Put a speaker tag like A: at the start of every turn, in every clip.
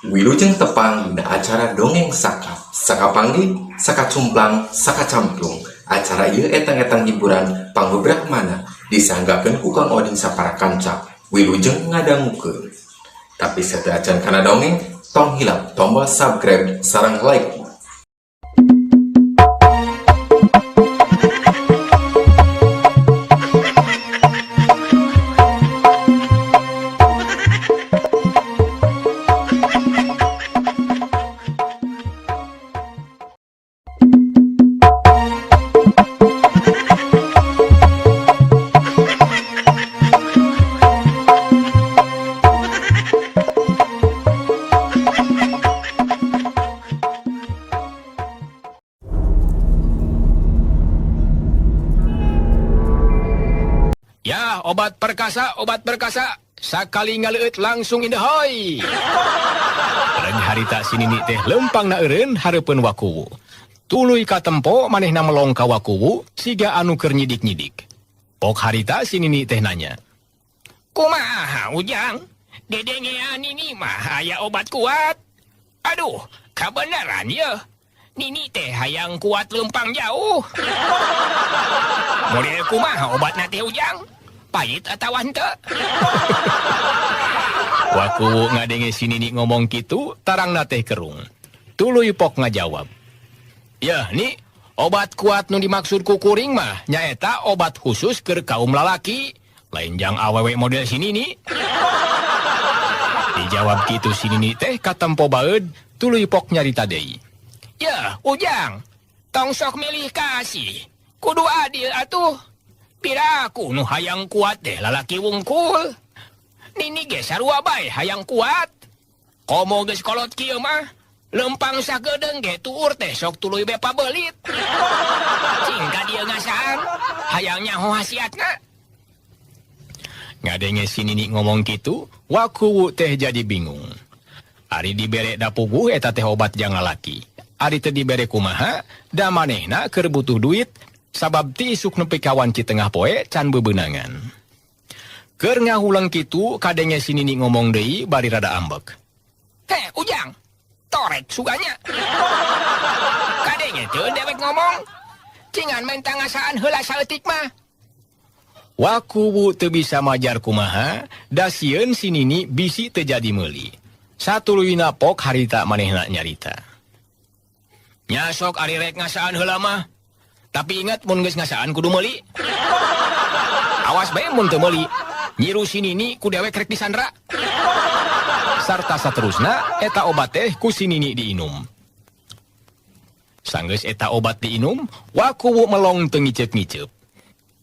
A: Wilujeng tepang dina acara dongeng saka panggih, saka cumplang, saka camplung. Acara ieu etang-etang hiburan pangbebrah mana disanggakeun ku Kang Oding sapara kanca. Wilujeng ngadangukeun. Tapi sateuacan kana dongeng, tong hilap tombol subscribe sareng like.
B: Ya, obat perkasa, sakali ngaleut langsung indahoy. Reng harita sinini teh lempang na eureun hareupeun wakuwu. Tuluy ka tempo manehna melong ka wakuwu siga anu keur nyidik-nyidik. Pok harita sinini teh nanya. Kumaha Ujang? Dedengean ini mah aya obat kuat. Aduh, kabeneran ya. Nini teh hayang kuat lempang jauh. Model kumaha obatna teh Ujang? Pahit atawa henteu? Waku ngadenge si Nini ngomong kitu, tarangna teh kerung. Tuluy pok ngajawab. Yah, ni obat kuat nu dimaksud ku kuring mah nyaeta obat khusus keur kaum lalaki, lain jang awewe model si Nini. Dijawab kitu si Nini teh katempo baeud, tuluy pok nyarita deui. Yah, Ujang, tong sok milih kasih. Kudu adil atuh. Piraku nu hayang kuat deh lalaki wungkul. Nini ge sarua bae hayang kuat. Komo geus kolot kieu mah, lempang sagedeung ge tuur teh sok tuluy be pabelit. Cing ka dieu ngasaan, hayang nyaho hasiatna. Ngadenge si Nini ngomong kitu, wakuwu teh jadi bingung. Ari dibere da puguh eta teh obat jang lalaki. Ari teu dibere kumaha, da manehna keur butuh duit. Sabab ti isuk nepi kawan ci tengah poe can bebenangan. Keur ngahulang kitu kadenge si Nini ngomong deui bari rada ambek. Heh Ujang, torek suganya. Kadenge teu dewek ngomong, cingan main tangasaan heula saeutik mah. Wakuwu teu bisa majar kumaha, da sieun si Nini bisi teu jadi meuli. Satuluyna pok harita manehna nyarita. Nya sok ari rek ngasaan heula mah. Tapi ingat mun geus ngasaan kudu meuli. Awas bae mun teu meuli, nyiru si Nini ku dewek rek disandra. Sarta saterusna eta obat teh ku si Nini diinum. Sanggeus eta obat diinum, wakuwu melong teu ngiceup-ngiceup.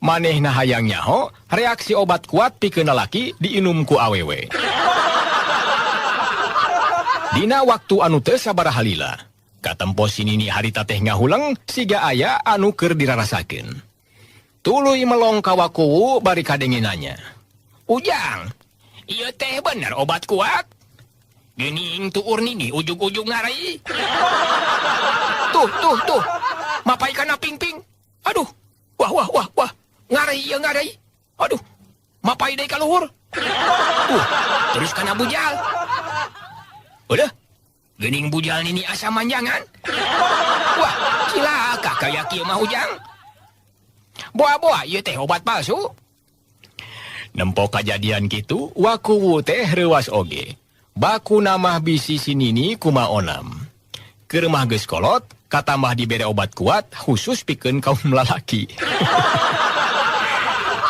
B: Manehna hayang nyaho reaksi obat kuat pikeun lalaki diinum ku awewe. Dina waktu anu teu sabaraha lila. Katempo si Nini harita teh ngahulang, siga aya anu keur dirarasakeun. Tuluy melong ka wakuwu bari kadenge nanya. Ujang, ieu teh bener obat kuat? Geuning tuur Nini ujug-ujug ngarai. Tuh. Mapai kana ping-ping. Aduh, wah. Ngarai ya ngarai. Aduh, mapai deui ka luhur. Terus kana bujal. Udah. Geuning bujal Nini asa manjangan. Wah, cilaka kaya kieu mah Ujang. Boa-boa ieu teh obat palsu. Nempo kajadian kitu, wakuwu teh reuwas oge. Baku namah bisi si Nini kumaonam. Keur mah geus kolot, katambah dibere obat kuat khusus pikeun kaum lalaki.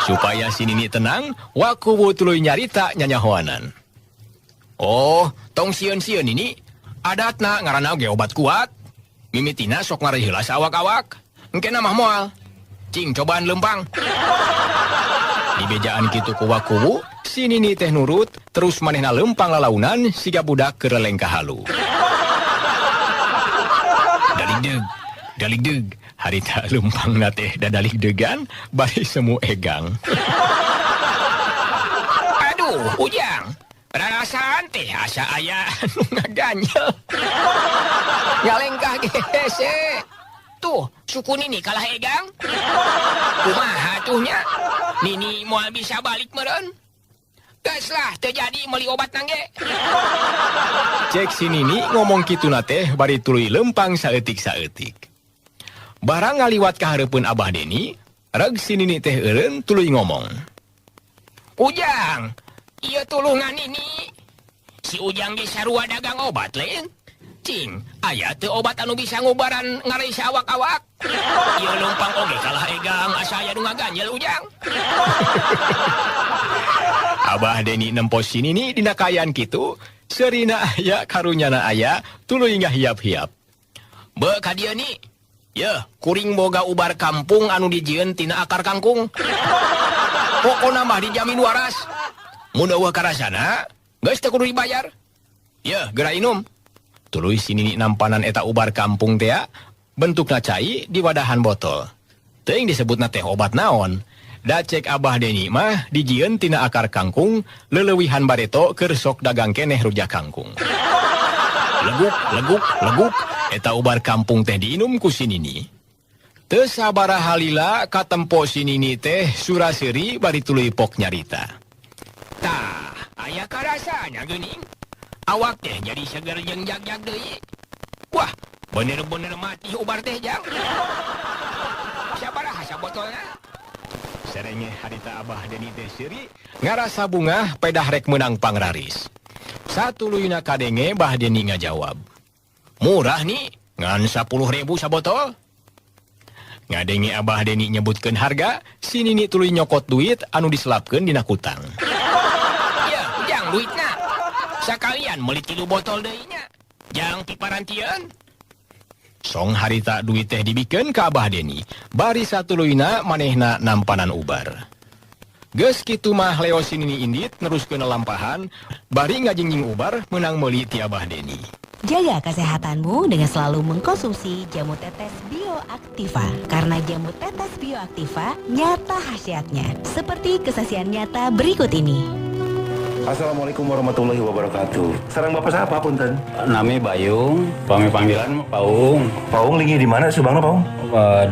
B: Supaya si Nini tenang, wakuwu tuluy nyarita nyanyahoanan. Oh, tong sieun-sieun Nini. Adatna ngaranna oge obat kuat. Mimitina sok ngarai heula awak-awak. Engkena mah moal. Cing cobaan lempang. Di bejaan kitu ku wakuwu, si Nini teh nurut, terus manehna lempang lalaunan siga budak keur lelengkah halu. Daligdeug, harita lempangna teh dadaligdegan bari semu egang. Aduh, Ujang. Perasaan teh asa aya anu ngaganyel. Nyalengkah gese. Tuh, suku Nini kalah egang. Kumaha tuhnya? Nini moal bisa balik meureun. Gaslah terjadi meli obat nangge.
C: Cek si Nini ngomong kitu teh bari tuluy lempang saeutik-saeutik. Barang ngaliwat ka hareupeun Abah Deni, reg si Nini teh eureun tuluy ngomong.
B: Ujang, ieu tulungan ini. Si Ujang ge sarua dagang obat lain. Cing, aya teu obat anu bisa ngubaran ngareisa awak-awak. Ieu lempang oge kalah egang asa aya nu ngaganjel Ujang.
C: Abah Deni nempos si Nini dina kaayaan kitu, seurina aya karunyana aya tuluy ngahiap-hiap.
B: Be ka dieu ni. Yeuh, kuring boga ubar kampung anu dijieun tina akar kangkung. Pokona mah dijamin waras. Mun eueuh karasana, geus teu kudu dibayar. Yeuh, geura inum.
C: Tuluy si Nini nampanan eta ubar kampung teh, bentukna cai di wadahan botol. Teuing disebutna teh obat naon. Da cek Abah Deni mah dijieun tina akar kangkung, leulewihan bareto keur sok dagang keneh rujak kangkung. Leguk, leguk, leguk, eta ubar kampung teh diinum ku si Nini. Teu sabaraha halila katempo si Nini teh suraseuri bari tuluy pok nyarita.
B: Tah, aya karasana geuning. Awak teh jadi seger jeung jag-jag deui. Wah, bener-bener mati ubar teh jang. Sabaraha sabotolna?
C: Serenge harita Abah Deni teh seuri ngarasa bunga pedah rek menang pangraris. Satuluyna kadenge Bah Deni ngajawab.
B: Murah nih,
C: Ngan 10.000 sabotol. Ngadenge Abah Deni nyebutkeun harga, si Nini tuluy nyokot duit anu diselapkeun dina kutang.
B: ya jang duitna. Sakalian meuli 3 botol deui nya. Jang piparantieun.
C: Song harita duit teh dibikeun ka Abah Deni, bari satuluyna manehna nampanan ubar. Geus kitu mah Leo si Nini indit neruskeun lampahan, bari ngajingjing ubar menang meuli ti Abah Deni.
D: Jaga kesehatanmu dengan selalu mengkonsumsi jamu tetes bioaktiva. Karena jamu tetes bioaktiva nyata khasiatnya. Seperti kesaksian nyata berikut ini.
E: Assalamualaikum warahmatullahi wabarakatuh. Sareng Bapak siapa punten?
F: Nami Bayung, kami panggilan Paung.
E: Paung lagi di mana Subangna Paung?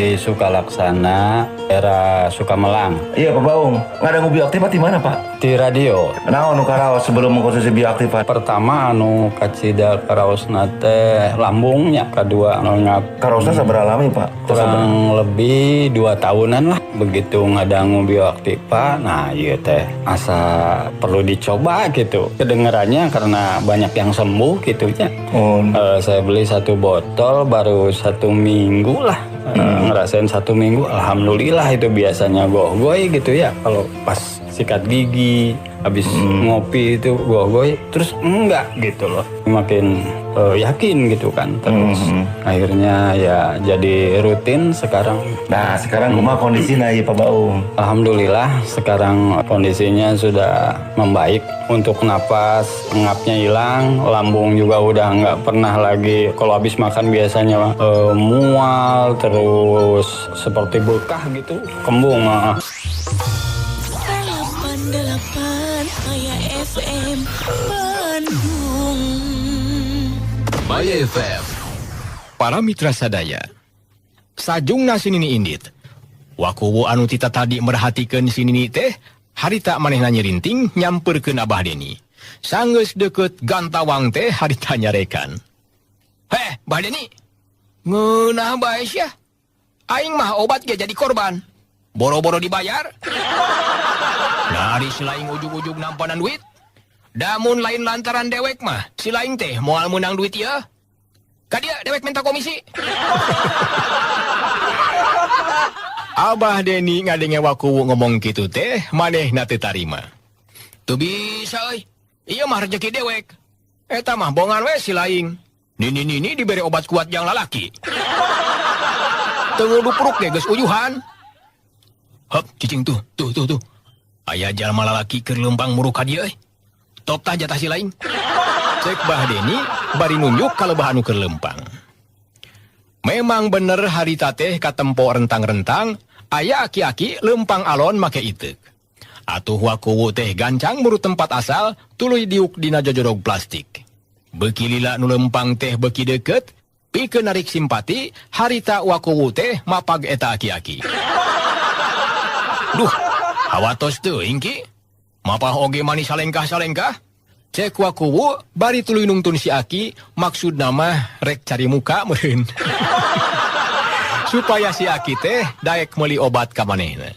F: Di Sukalaksana, daerah Sukamelang.
E: Iya Pak Paung, ngadang bioaktiva di mana Pak?
F: Di radio.
E: Nah, anu karaos sebelum mengkonsumsi bioaktiva.
F: Pertama anu kacida karaosna teh lambungnya, kedua anu ngap
E: Karaosna sabaraha lami Pak?
F: kurang lebih 2 tahunan lah. Begitu ngadangu bioaktiva, nah iya teh asa perlu dicoba gitu. Kedengerannya karena banyak yang sembuh gitu ya. Saya beli 1 botol baru 1 minggu lah. Ngerasain 1 minggu, alhamdulillah itu biasanya gogoy gitu ya. Kalau pas sikat gigi, habis ngopi itu gogoy, terus enggak gitu loh. Makin yakin gitu kan. Terus akhirnya ya jadi rutin sekarang.
E: Nah, sekarang kumaha kondisinya ya Pak Paung?
F: Alhamdulillah sekarang kondisinya sudah membaik. Untuk napas, ngapnya hilang, lambung juga udah nggak pernah lagi. Kalau habis makan biasanya mual, terus seperti bekah gitu, kembung.
G: 88 Maya FM Bandung.
C: Maya FM. Para mitra sadaya, sajungna si Nini indit. Wakuwu anu tita tadi merhatikeun si Nini teh, harita manehna nyerinting nyamperkeun Abah Deni. Sanggeus deukeut gantawang teh harita nyarekan.
B: Heh, Bah Deni. Ngeunah bae sia. Aing mah obat ge jadi korban. Boro-boro dibayar.
C: Dari si laing ujug-ujug nampanan duit. Damun lain lantaran dewek mah, si laing teh moal menang duit ya.
B: Kadia dewek minta komisi.
C: Abah Deni ngadenge wakuwu ngomong kitu teh, manehna teu tarima.
B: Tuh bisa euy. Ieu mah rezeki dewek. Eta mah bongan we si laing. Nini diberi obat kuat yang lalaki. Teu dupruk ge geus uyuhan.
C: Hop, cicing tuh. Aya jalma lalaki keur leumpang muru ka dieu euy. Top tah jatah si laing. Cek Bah Deni bari nunjuk kalebah anu keur leumpang. Memang bener harita teh katempo rentang-rentang, aya aki-aki leumpang alon make iteuk. Atuh wakuwu teh gancang muru tempat asal, tuluy diuk dina jojorog plastik. Beuki lila nu leumpang teh beuki deukeut, pikeun narik simpati, harita wakuwu teh mapag eta aki-aki.
B: Duh, hawatos teuing ki.
C: Mapah oge mani salengkah-salengkah? Cek wakuwu bari tuluy nungtun si Aki maksud nama rek cari muka meureun. Supaya si Aki teh daek meuli obat ka manehna.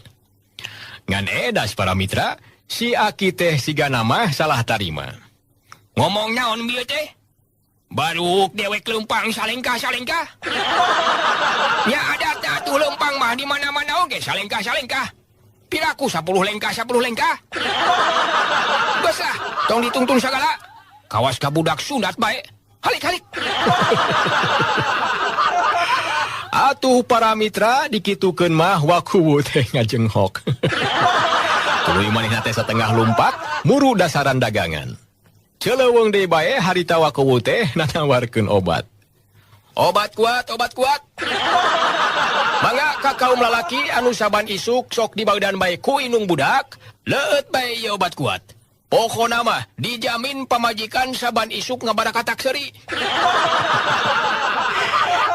C: Ngan edas para mitra, si Aki teh siga nama salah tarima. Ngomong naon bieu teh? Baruk dewek lempang salengkah-salengkah. Ya ada tatu lempang mah di mana-mana oge salengkah-salengkah. Piraku 10 lengkah. Geus lah, tong ditungtun sagala. Kawas ka budak sunat bae. Halik. Atuh para mitra dikitukeun mah wakuwu teh ngajenghok. Tuluy manehna teh satengah lumpat muru dasaran dagangan. Celeuweung deui bae harita wakuwu teh nanawarkeun obat. Obat kuat. Mangga ka kaum lalaki anu saban isuk sok dibaeudan bae ku inung budak, leueut bae ieu obat kuat. Pokona mah dijamin pamajikan saban isuk ngabarakatak seuri.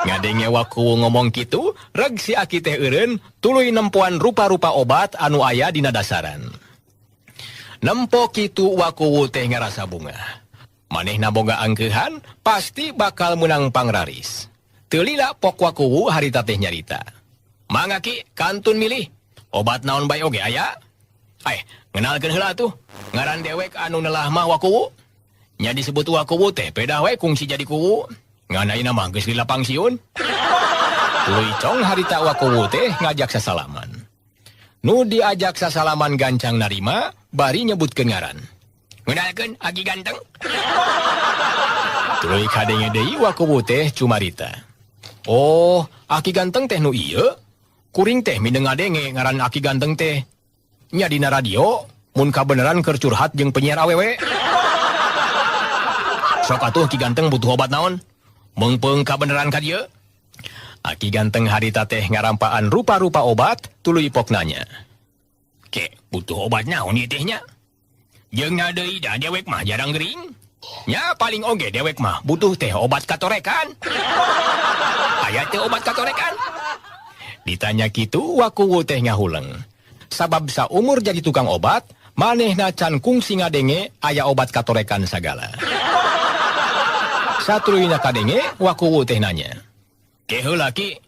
C: Ngadenge wakuwu ngomong kitu, reg si Aki teh eureun tuluy nempoan rupa-rupa obat anu aya dina dasaran. Nempo kitu wakuwu teh ngarasa bunga. Manehna boga angkeuhan, pasti bakal menang pangraris. Teu lila pok wakuwu harita teh nyarita. Mangga Ki, kantun milih. Obat naon bae oge aya? Ngenalkeun heula tuh. Ngaran dewek anu neulah mah wakuwu. Nya disebut wakuwu teh pedah we kungsi jadi kuwu. Ngan ayeuna mah geus lila pangsiun. Tuluy cong harita wakuwu teh ngajak sasalaman. Nu diajak sasalaman gancang narima, bari nyebutkeun ngaran. Ngenalkeun Aki ganteng. Tuluy kadenge deui wakuwu teh cumarita. Oh, Aki ganteng teh nu ieu. Kuring teh mindeng ngadenge ngaran Aki ganteng teh. Nya dina radio, mun kabeneran keur curhat jeung penyiar awewe. Sok atuh Ki ganteng butuh obat naon? Meungpeung kabeneran ka dieu. Aki ganteng harita teh ngarampaan rupa-rupa obat, tuluy pok nanya. Ke, butuh obat naon ieu teh nya? Jeung deui da dewek mah jarang gering. Nya paling oge dewek mah butuh teh obat katorekan. Aya teh obat katorekan? Ditanya kitu wakuwu teh ngahuleng. Sabab saumur jadi tukang obat, manehna can kungsi ngadenge aya obat katorekan sagala. Satuluyna kadenge wakuwu teh nanya. Ke heula Ki,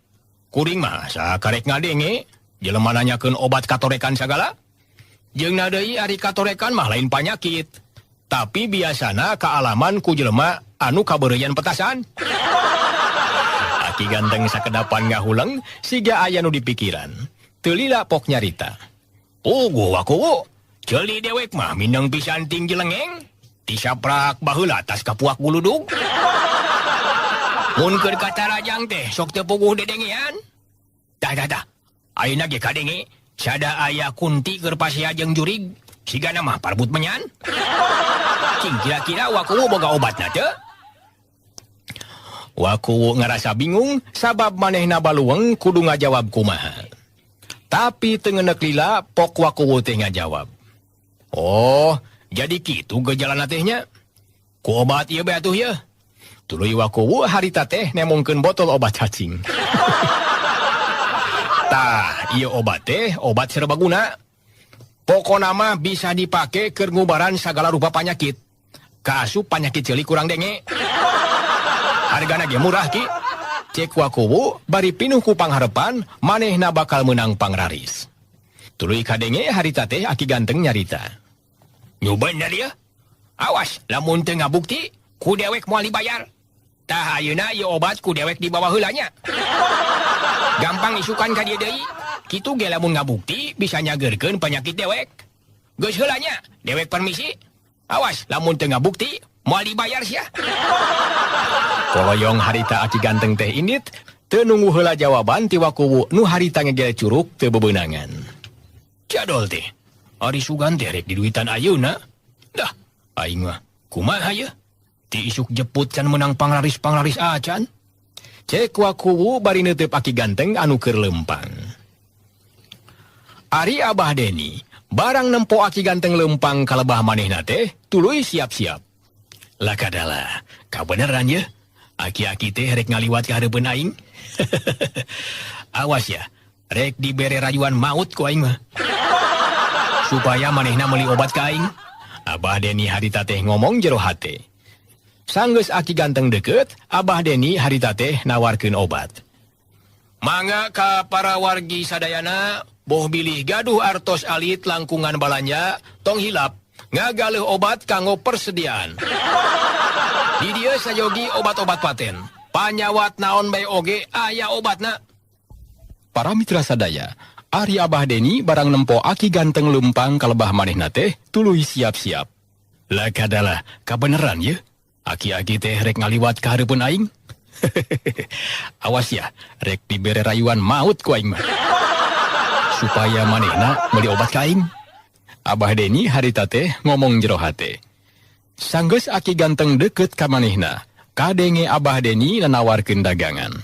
C: kuring mah sakarek ngadenge jelema nanyakeun obat katorekan sagala? Jeung deui ari katorekan mah lain panyakit. Tapi biasana kaalaman ku jelema anu kabeureuyan petasan. Aki ganteng sakedapan ngahuleng siga aya nu dipikiran. Teu lila pok nyarita. Puguh wakuwu, ceuli dewek mah mindeng pisan ting jelengeng. Tisaprak baheula tas kapuak buludug. Mun keur kata rajang teh sok teu puguh dedengean. Tah. Ayeuna ge kadenge sada aya kunti keur pasea jeung jurig. Sigana mah parbut menyan. Cing kira-kira wakuwu boga obatna teu? Wakuwu ngarasa bingung sabab manehna baluweng kudu ngajawab kumaha. Tapi teu ngeuneuk lila pok wakuwu teh ngajawab. Oh, jadi kitu gejalana teh nya. Ku obat ieu bae atuh ye. Tuluy wakuwu harita teh nemongkeun botol obat cacing. Tah, ieu obat teh obat serbaguna. Pokona mah bisa dipake keur ngubaran sagala rupa panyakit. Kaasup panyakit ceuli kurang denge. Hargana ge murah Ki. Cek wakuwu bari pinuh ku pangharepan manehna bakal menang pangraris. Tuluy kadenge harita teh Aki ganteng nyarita. Nyobain da dia. Awas lamun teu ngabukti ku dewek moal dibayar. Tah ayeuna ieu obat ku dewek dibawa heula nya. Gampang isukan ka dieu deui. Kitu ge lamun ngabukti bisa nyageurkeun panyakit dewek. Geus heula nya, dewek permisi. Awas lamun teu ngabukti moal dibayar sia. Koloyong harita Aki ganteng teh indit teu nunggu heula jawaban ti wakuwu nu harita ngegele curug teu bebeunangan. Jadol teh, ari sugan teh rek diduitan ayeuna. Dah, aing mah kumaha ye? Ti isuk jeput can menang pangraris-pangraris acan. Cek wakuwu bari neuteup Aki ganteng anu keur lempang. Ari Abah Deni, barang nempo Aki ganteng lempang kalebah manehna teh, tuluy siap-siap. Lakadalah, kabeneran ye? Aki-aki teh rek ngaliwat ka hareupeun aing. Awas ya, rek dibere rayuan maut ku aing mah. supaya manehna meuli obat ka aing. Abah Deni harita teh ngomong jero hate. Sanggeus aki ganteng deket, Abah Deni harita teh nawarkeun obat. Mangga ka para wargi sadayana, boh bilih gaduh artos alit langkungan balanja, tong hilap, ngagaleuh obat kanggo persediaan. Di dieu sayogi obat-obat paten. Panyawat naon bae oge aya obatna. Para mitra sadaya, ari Abah Deni barang nempo aki ganteng lempang kalebah manehna teh tuluy siap-siap. Lah kadalah kabeneran ye. Aki-aki teh rek ngaliwat ka hareupeun aing. Awas ya, rek dibere rayuan maut ku aing mah. Supaya manehna meuli obat ka aing. Abah Deni harita teh ngomong jero hate. Sanggeus aki ganteng deket ka manehna, kadenge Abah Deni nanawarkeun dagangan.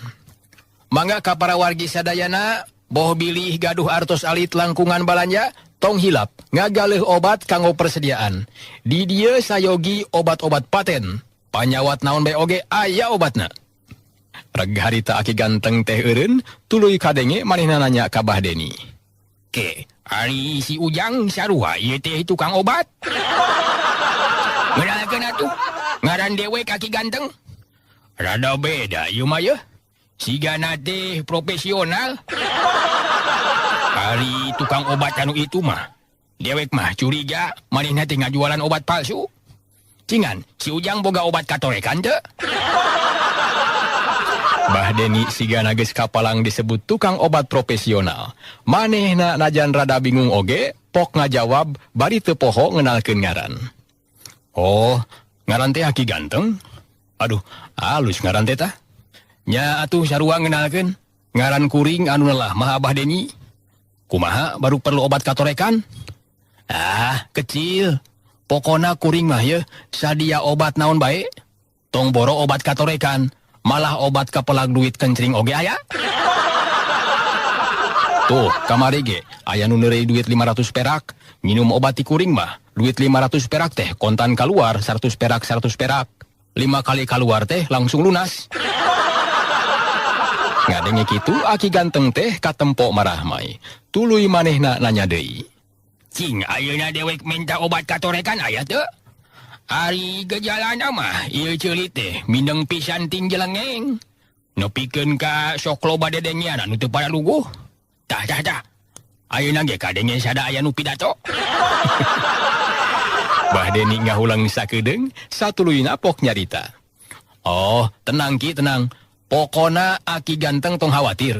C: Mangga ka para wargi sadayana, boh bilih gaduh artos alit langkungan balanja, tong hilap, ngagaleuh obat kanggo persediaan. Di dieu sayogi obat-obat paten, panyawat naon bae oge aya obatna. Reg harita aki ganteng teh eureun, tuluy kadenge manehna nanya ka Abah Deni. Ke, ari si Ujang sarua ieu teh tukang obat? Ngenalkeun atuh, ngaran dewe kaki ganteng. Rada beda ieu mah yeuh. Sigana teh profesional. Ari tukang obat anu itu mah, dewek mah curiga manehna teh ngajualan obat palsu. Cingan, si Ujang boga obat katorekan teu? Bah Deni sigana geus kapalang disebut tukang obat profesional. Manehna najan rada bingung oge, pok ngajawab bari teu poho ngenalkeun ngaran. Oh, ngaran teh aki ganteng? Aduh, halus ngaran teh tah. Nya atuh sarua ngenalkeun. Ngaran kuring anu lelah mah Abah Deni. Kumaha baru perlu obat katorekan? Ah, kecil. Pokona kuring mah ye, sadia obat naon bae. Tong boro obat katorekan, malah obat kapelag duit kencring oge aya. Tuh, kamari ge, aya nu neureuy duit 500 perak, nginum obat ti kuring mah, duit 500 perak teh kontan kaluar 100 perak 100 perak. 5 kali kaluar teh langsung lunas. Ngadenge kitu aki ganteng teh katempo marah mai. Tuluy manehna nanya deui. Cing, ayeuna dewek minta obat katorekan aya teu? Ari gejalana mah ieu ceulit teh mindeng pisan ting jelengeng. Nepikeun ka sok loba dedengian anu teu pada luguh. Tah. Ayeuna ge kadenge sada aya nu pidato. Bah Deni ngahulang sakedeung, satuluyna pok nyarita. Oh, tenang Ki, tenang. Pokona aki ganteng tong khawatir.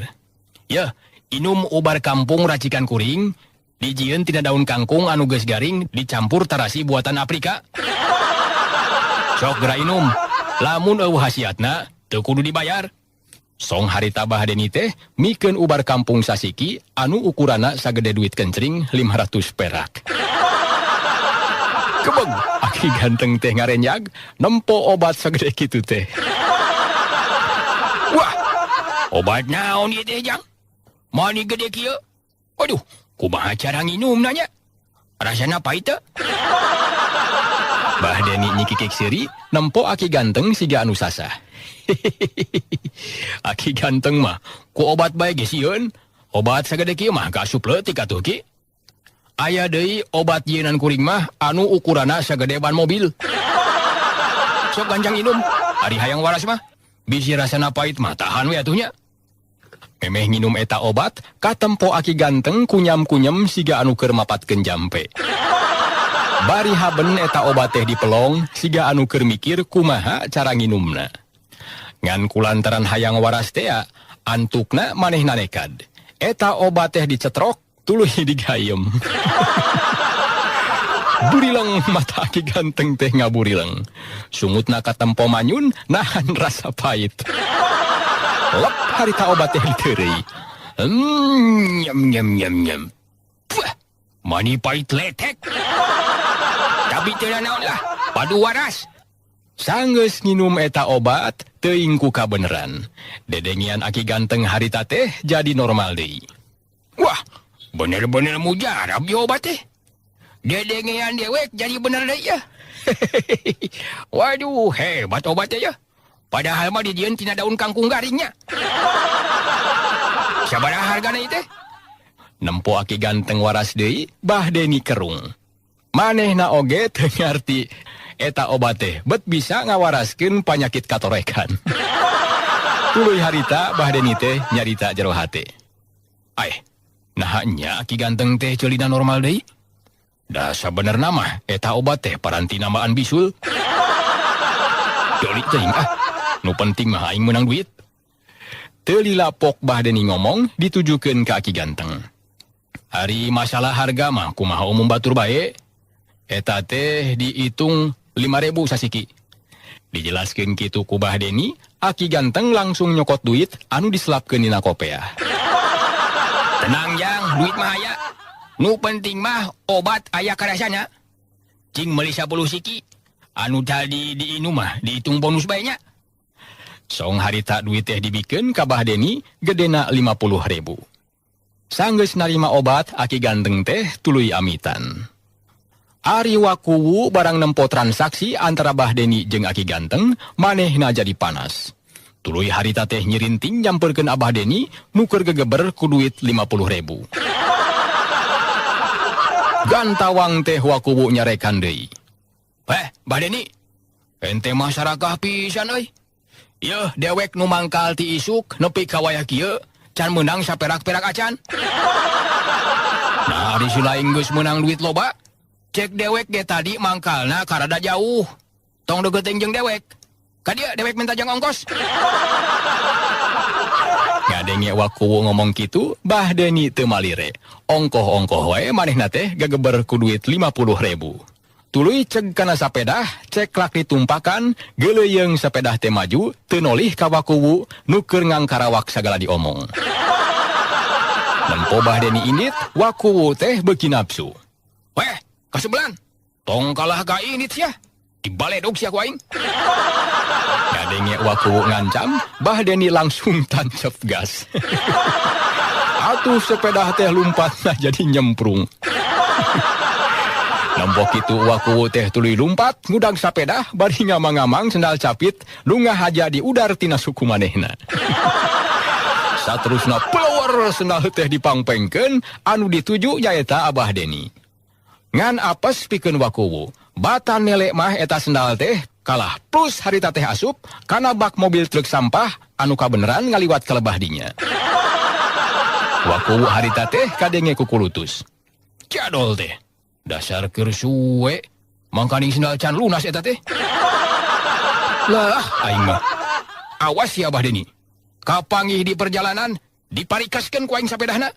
C: Yeuh, inum ubar kampung racikan kuring, dijieun tina daun kangkung anu geus garing dicampur tarasi buatan Afrika. Sok geura inum. Lamun eueuh hasiatna, teu kudu dibayar. Song harita Bah Deni teh mikeun ubar kampung sasiki anu ukuranna sagede duit kencring 500 perak. Kebeng, aki ganteng teh ngarenyag, nempo obat sagede kitu teh. Wah, obat naon ieu teh Jang? Mani gede kieu? Aduh, kumaha cara nginum nanya? Rasana pahit teu? Bah Deni nyikikik seuri, nempo aki ganteng siga anu sasah. Aki ganteng mah, ku obat bae ge sieun. Obat sagede kieu mah kaasup leutik atuh Ki. Aya deui obat yeunaan kuring mah anu ukuranna sagede ban mobil. Sok ganjang inum, ari hayang waras mah. Bisi rasana pahit mah tahan we atuhnya. Memeh nginum eta obat, katempo aki ganteng kunyam-kunyem siga anu keur mapatkeun jampe. Bari haben eta obat teh dipelong, siga anu keur mikir kumaha cara nginumna. Ngan kulantaran hayang waras teh, antukna manehna nekad. Eta obat teh dicetrok, tuluy digayem. Burileng mata aki ganteng teh ngaburileng. Sungutna katempo manyun, nahan rasa pahit. Lep harita obat teh diteureuy. Nyam. Puh, mani pahit letek. Tapi teu naon lah, padu waras. Sanggeus nginum eta obat, teuing ku kabeneran. Dedengian aki ganteng harita teh jadi normal deui. Wah, bener-bener mujarab di obat teh. Dedengian dewek jadi bener deui ya. Waduh, hebat obatnya ya. Padahal mah dijieun tina daun kangkung garingnya. Sabaraha hargana ieu teh? Nempo aki ganteng waras deui, bah Deni kerung. Manehna oge teu ngarti eta obat teh bet bisa ngawaraskeun panyakit katorekan. Tuluy harita bah Deni teh nyarita jero hate. Nahanya aki ganteng teh ceulina normal deui. Da sabenerna mah eta obat teh paranti nambaan bisul. Deuli teuing nu penting mah aing menang duit. Teu lilapok bah Deni ngomong ditujukeun ka aki ganteng. Hari masalah harga mah kumaha umum batur bae. Eta teh dihitung 5.000 sasiki. Dijelaskeun kitu ku bah Deni, aki ganteng langsung nyokot duit anu diselapkeun dina kopea. Tenang Jang, duit mah aya. Nu penting mah obat aya karasana. Cing meuli 10 siki. Anu tadi diinu mah dihitung bonus bae nya. Song harita duit teh dibikeun ka bah Deni gedena 50.000. Sanggeus narima obat aki ganteng teh tuluy amitan. Ari wakuwu barang nempo transaksi antara bah Deni jeung aki ganteng, manehna jadi panas. Tuluy harita teh nyirinting nyamperkeun abah Deni nuker gegeber ku duit 50.000. Gantawang teh wakuwu nyarekan deui. Bah Deni, ente mah sarakah pisan euy. Yeuh dewek nu mangkal ti isuk nepi ka wayah kieu can meunang saperak-perak acan. Nah di silaing geus meunang duit loba. Cek dewek ge tadi mangkalna karada jauh. Tong deugeuteng jeung dewek. Ka dieu dewek minta jang ongkos. Ngadenge wakuwu ngomong kitu, bah Deni teu malire. Ongkoh-ongkoh wae manehna teh gageber ku duit 50.000. Tuluy ceg kana sapedah, cek lak ditumpakan, geuleuyeung sapedah teh maju, teu nolih ka wakuwu nu keur ngangkarawak sagala diomong. Nempo bah Deni indit, wakuwu teh beuki nafsu. Kasebelan, tong kalah ka init sia. Dibaledog sia ku aing. Ngadenge wakuwu ngancam, bah Deni langsung tancep gas. Atuh sepeda teh lumpatna jadi nyemprung. Nembok itu wakuwu teh tuluy lumpat, ngudang sapeda, bari ngamang-ngamang sendal capit, lungah haja di udar tina suku manehna. Saterusna pelawar sendal teh dipangpengkeun, anu dituju nyaeta abah Deni. Ngan apes pikeun wakuwu, batan nelek mah eta sendal teh kalah plus harita teh asup kana bak mobil truk sampah anu kabeneran ngaliwat ka lebah dinya. Wakuwu harita teh kadenge kukulutus. Jadol teh, dasar keur suwe, mangkaning sendal can lunas eta teh. Lah, aing mah. Awas ya Abah Deni. Kapanggih di perjalanan, diparikaskeun ku aing sapedahna.